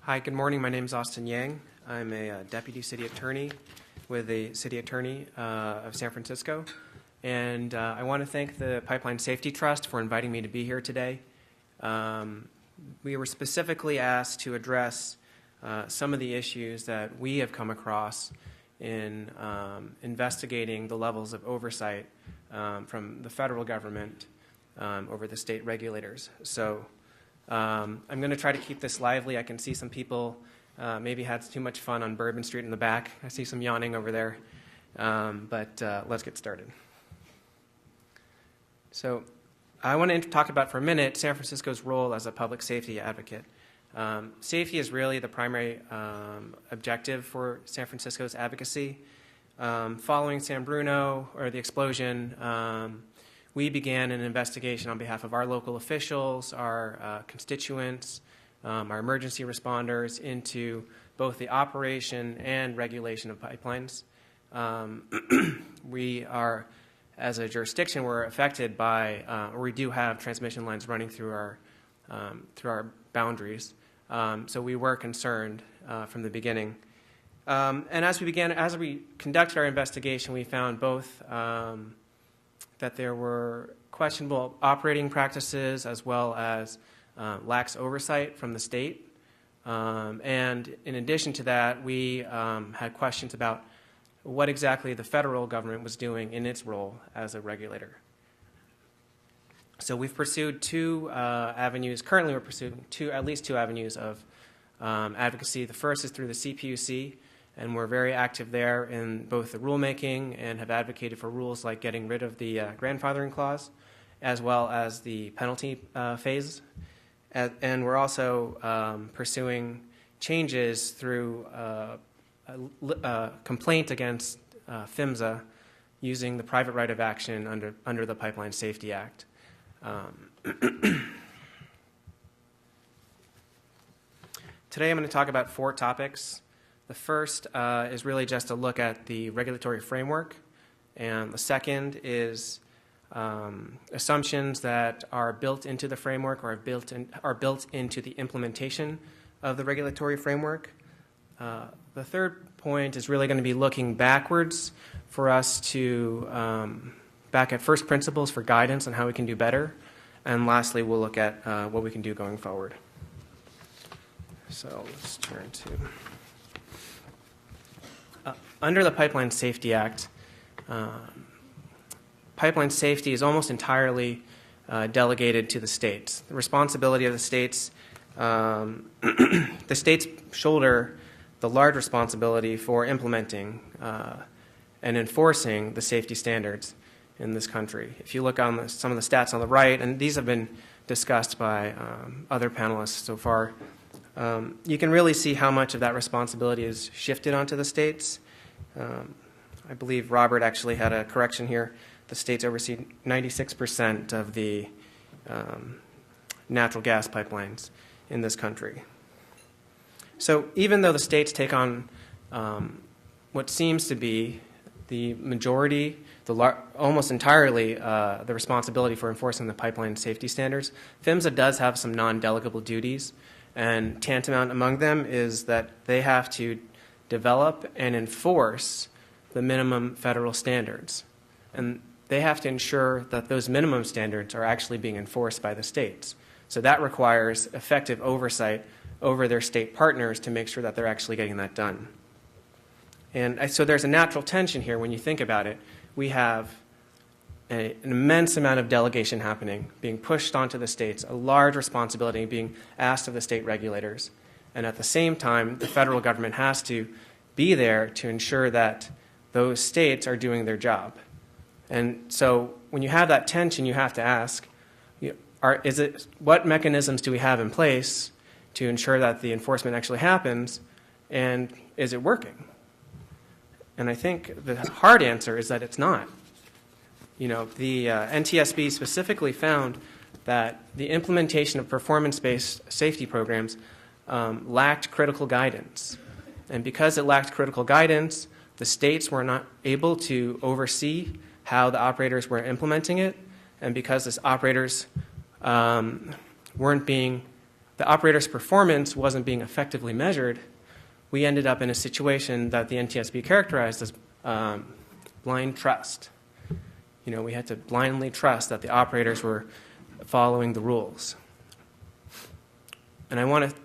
Hi, good morning. My name is Austin Yang. I'm a deputy city attorney with the city attorney of San Francisco. And I want to thank the Pipeline Safety Trust for inviting me to be here today. We were specifically asked to address some of the issues that we have come across in investigating the levels of oversight from the federal government over the state regulators. So I'm going to try to keep this lively. I can see some people maybe had too much fun on Bourbon Street in the back. I see some yawning over there. But let's get started. So I want to talk about for a minute San Francisco's role as a public safety advocate. Safety is really the primary objective for San Francisco's advocacy. Following San Bruno, or the explosion, we began an investigation on behalf of our local officials, our constituents, our emergency responders into both the operation and regulation of pipelines. We are, as a jurisdiction, we're affected by, or we do have transmission lines running through our boundaries. So we were concerned from the beginning. And as we conducted our investigation, we found both that there were questionable operating practices as well as lax oversight from the state. And in addition to that, we had questions about what exactly the federal government was doing in its role as a regulator. So we've pursued two avenues. Currently, we're pursuing at least two avenues of advocacy. The first is through the CPUC, and we're very active there in both the rulemaking and have advocated for rules like getting rid of the grandfathering clause, as well as the penalty phase. And we're also pursuing changes through a complaint against PHMSA using the private right of action under the Pipeline Safety Act. Today I'm going to talk about four topics. The first is really just a look at the regulatory framework, and the second is assumptions that are built into the framework or are built into the implementation of the regulatory framework. The third point is really going to be looking backwards for us to back at first principles for guidance on how we can do better, and lastly we'll look at what we can do going forward. So let's turn to under the Pipeline Safety Act, pipeline safety is almost entirely delegated to the states. The responsibility of the states, the states shoulder the large responsibility for implementing and enforcing the safety standards in this country. If you look on some of the stats on the right, and these have been discussed by other panelists so far, you can really see how much of that responsibility is shifted onto the states. I believe Robert actually had a correction here. The states oversee 96% of the natural gas pipelines in this country. So even though the states take on what seems to be the majority, almost entirely the responsibility for enforcing the pipeline safety standards, PHMSA does have some non-delegable duties, and tantamount among them is that they have to develop and enforce the minimum federal standards. And they have to ensure that those minimum standards are actually being enforced by the states. So that requires effective oversight over their state partners to make sure that they're actually getting that done. And so there's a natural tension here when you think about it. We have an immense amount of delegation happening, being pushed onto the states, a large responsibility being asked of the state regulators. And at the same time, the federal government has to be there to ensure that those states are doing their job. And so when you have that tension, you have to ask, what mechanisms do we have in place to ensure that the enforcement actually happens, and is it working? And I think the hard answer is that it's not. The NTSB specifically found that the implementation of performance-based safety programs lacked critical guidance. And because it lacked critical guidance, the states were not able to oversee how the operators were implementing it, and because the operators weren't being the operator's performance wasn't being effectively measured, we ended up in a situation that the NTSB characterized as blind trust. We had to blindly trust that the operators were following the rules. And I want to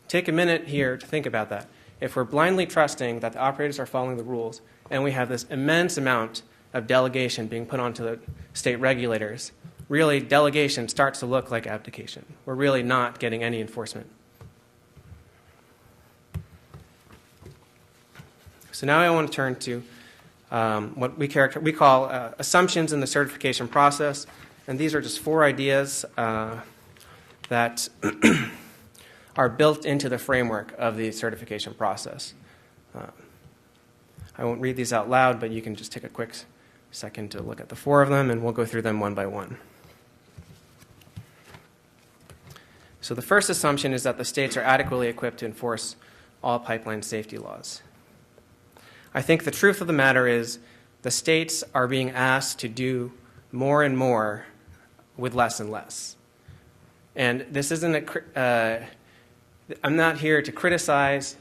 take a minute here to think about that. If we're blindly trusting that the operators are following the rules, and we have this immense amount of delegation being put onto the state regulators, really delegation starts to look like abdication. We're really not getting any enforcement. So now I want to turn to what we call assumptions in the certification process. And these are just 4 ideas that are built into the framework of the certification process. I won't read these out loud, but you can just take a quick second to look at the 4 of them, and we'll go through them one by one. So the first assumption is that the states are adequately equipped to enforce all pipeline safety laws. I think the truth of the matter is the states are being asked to do more and more with less and less. And this isn't I'm not here to criticize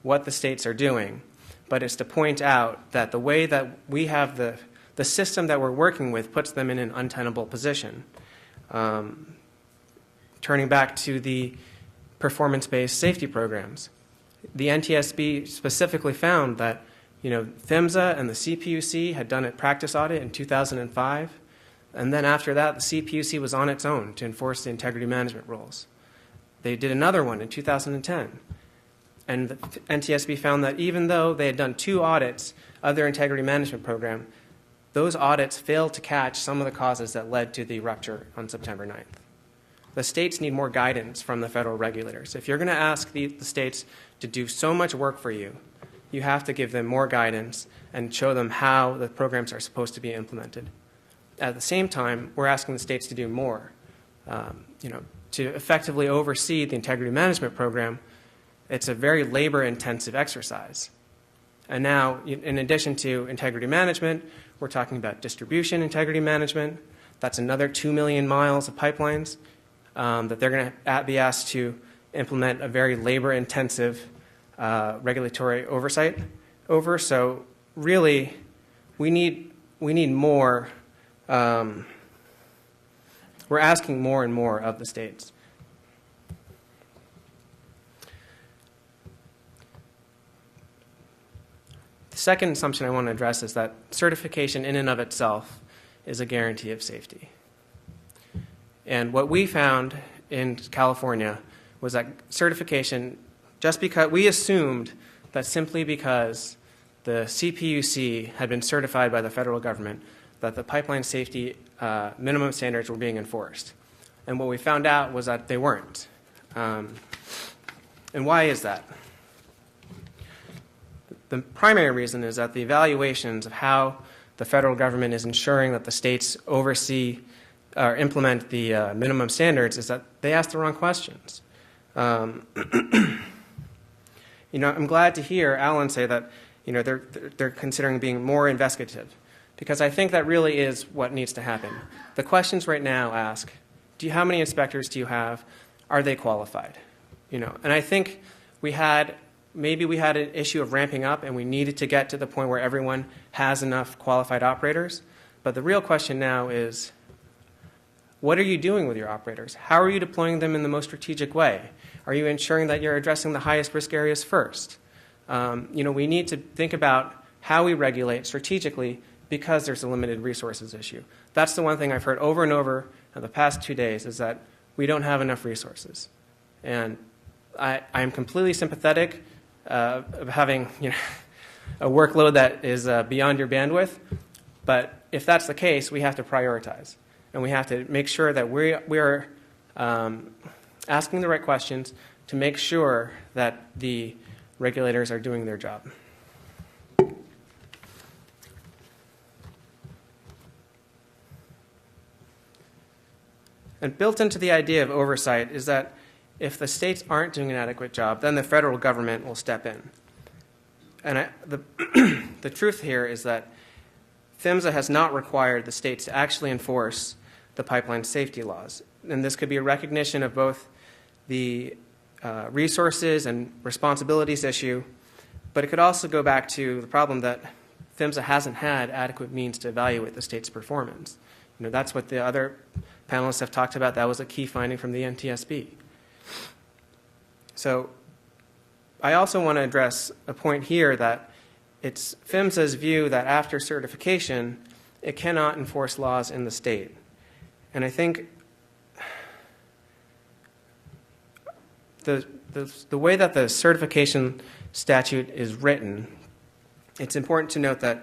what the states are doing, but it's to point out that the way that we have the system that we're working with puts them in an untenable position. Turning back to the performance-based safety programs, the NTSB specifically found that PHMSA and the CPUC had done a practice audit in 2005, and then after that, the CPUC was on its own to enforce the integrity management rules. They did another one in 2010, and the NTSB found that even though they had done 2 audits of their integrity management program, those audits failed to catch some of the causes that led to the rupture on September 9th. The states need more guidance from the federal regulators. If you're going to ask the states to do so much work for you, you have to give them more guidance and show them how the programs are supposed to be implemented. At the same time, we're asking the states to do more. To effectively oversee the integrity management program, it's a very labor-intensive exercise. And now, in addition to integrity management, we're talking about distribution integrity management. That's another 2 million miles of pipelines that they're going to be asked to implement a very labor-intensive regulatory oversight over. So really, we need more. We're asking more and more of the states. The second assumption I want to address is that certification in and of itself is a guarantee of safety. And what we found in California was that certification, just because we assumed that simply because the CPUC had been certified by the federal government, that the pipeline safety minimum standards were being enforced. And what we found out was that they weren't. And why is that? The primary reason is that the evaluations of how the federal government is ensuring that the states oversee or implement the minimum standards is that they ask the wrong questions. I'm glad to hear Alan say that they're considering being more investigative, because I think that really is what needs to happen. The questions right now ask, how many inspectors do you have? Are they qualified? And I think maybe we had an issue of ramping up, and we needed to get to the point where everyone has enough qualified operators. But the real question now is, what are you doing with your operators? How are you deploying them in the most strategic way? Are you ensuring that you're addressing the highest risk areas first? We need to think about how we regulate strategically, because there's a limited resources issue. That's the one thing I've heard over and over in the past 2 days, is that we don't have enough resources. And I'm completely sympathetic of having a workload that is beyond your bandwidth. But if that's the case, we have to prioritize. And we have to make sure that we are asking the right questions to make sure that the regulators are doing their job. And built into the idea of oversight is that if the states aren't doing an adequate job, then the federal government will step in. And the truth here is that PHMSA has not required the states to actually enforce the pipeline safety laws. And this could be a recognition of both the resources and responsibilities issue, but it could also go back to the problem that PHMSA hasn't had adequate means to evaluate the state's performance. You know, that's what the other panelists have talked about. That was a key finding from the NTSB. So I also want to address a point here that it's PHMSA's view that after certification, it cannot enforce laws in the state. And I think the way that the certification statute is written, it's important to note that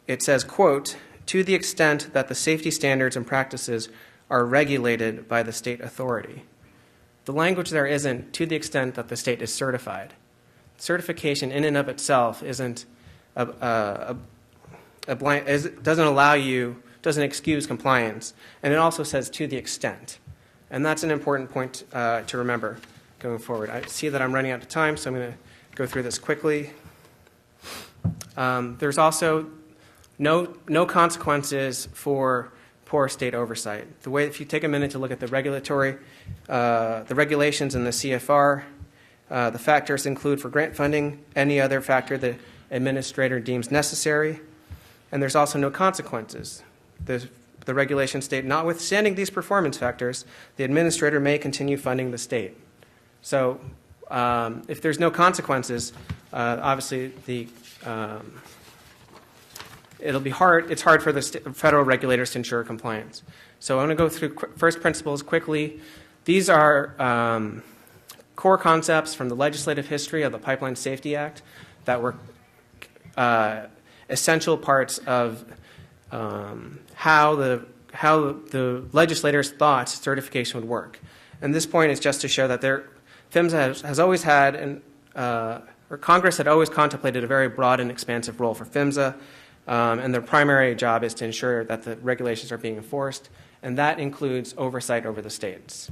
it says, quote, to the extent that the safety standards and practices are regulated by the state authority. The language there isn't to the extent that the state is certified. Certification in and of itself isn't a blank, doesn't allow you, doesn't excuse compliance. And it also says to the extent. And that's an important point to remember going forward. I see that I'm running out of time, so I'm going to go through this quickly. There's also no consequences for poor state oversight. The way, if you take a minute to look at the regulatory, the regulations in the CFR, the factors include for grant funding any other factor the administrator deems necessary, and there's also no consequences. The regulations state, notwithstanding these performance factors, the administrator may continue funding the state. So if there's no consequences, obviously it'll be hard. It's hard for the federal regulators to ensure compliance. So I'm going to go through first principles quickly. These are core concepts from the legislative history of the Pipeline Safety Act that were essential parts of how the legislators thought certification would work. And this point is just to show that PHMSA has always had, or Congress had always contemplated a very broad and expansive role for PHMSA, and their primary job is to ensure that the regulations are being enforced, and that includes oversight over the states.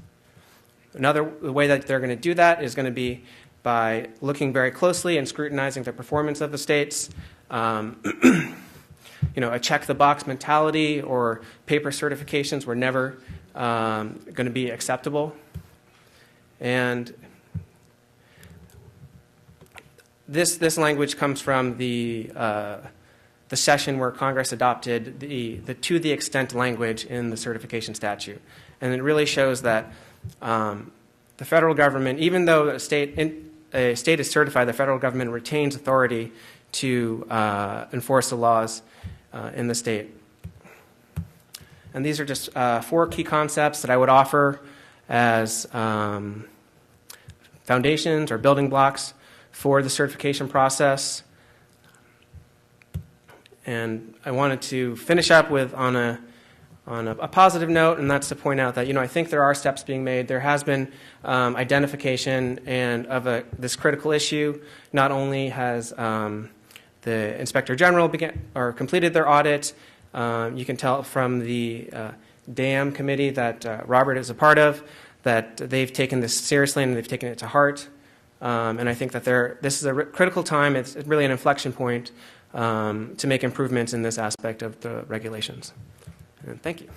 The way that they're going to do that is going to be by looking very closely and scrutinizing the performance of the states. You know, a check-the-box mentality or paper certifications were never going to be acceptable. And this language comes from the session where Congress adopted the to the extent language in the certification statute. And it really shows that the federal government, even though a state is certified, the federal government retains authority to enforce the laws in the state. And these are just 4 key concepts that I would offer as foundations or building blocks for the certification process. And I wanted to finish up with on a positive note, and that's to point out that, you know, I think there are steps being made. There has been identification and of this critical issue. Not only has the Inspector General completed their audit, you can tell from the DAM committee that Robert is a part of, that they've taken this seriously and they've taken it to heart. And I think that this is a critical time. It's really an inflection point to make improvements in this aspect of the regulations. And thank you.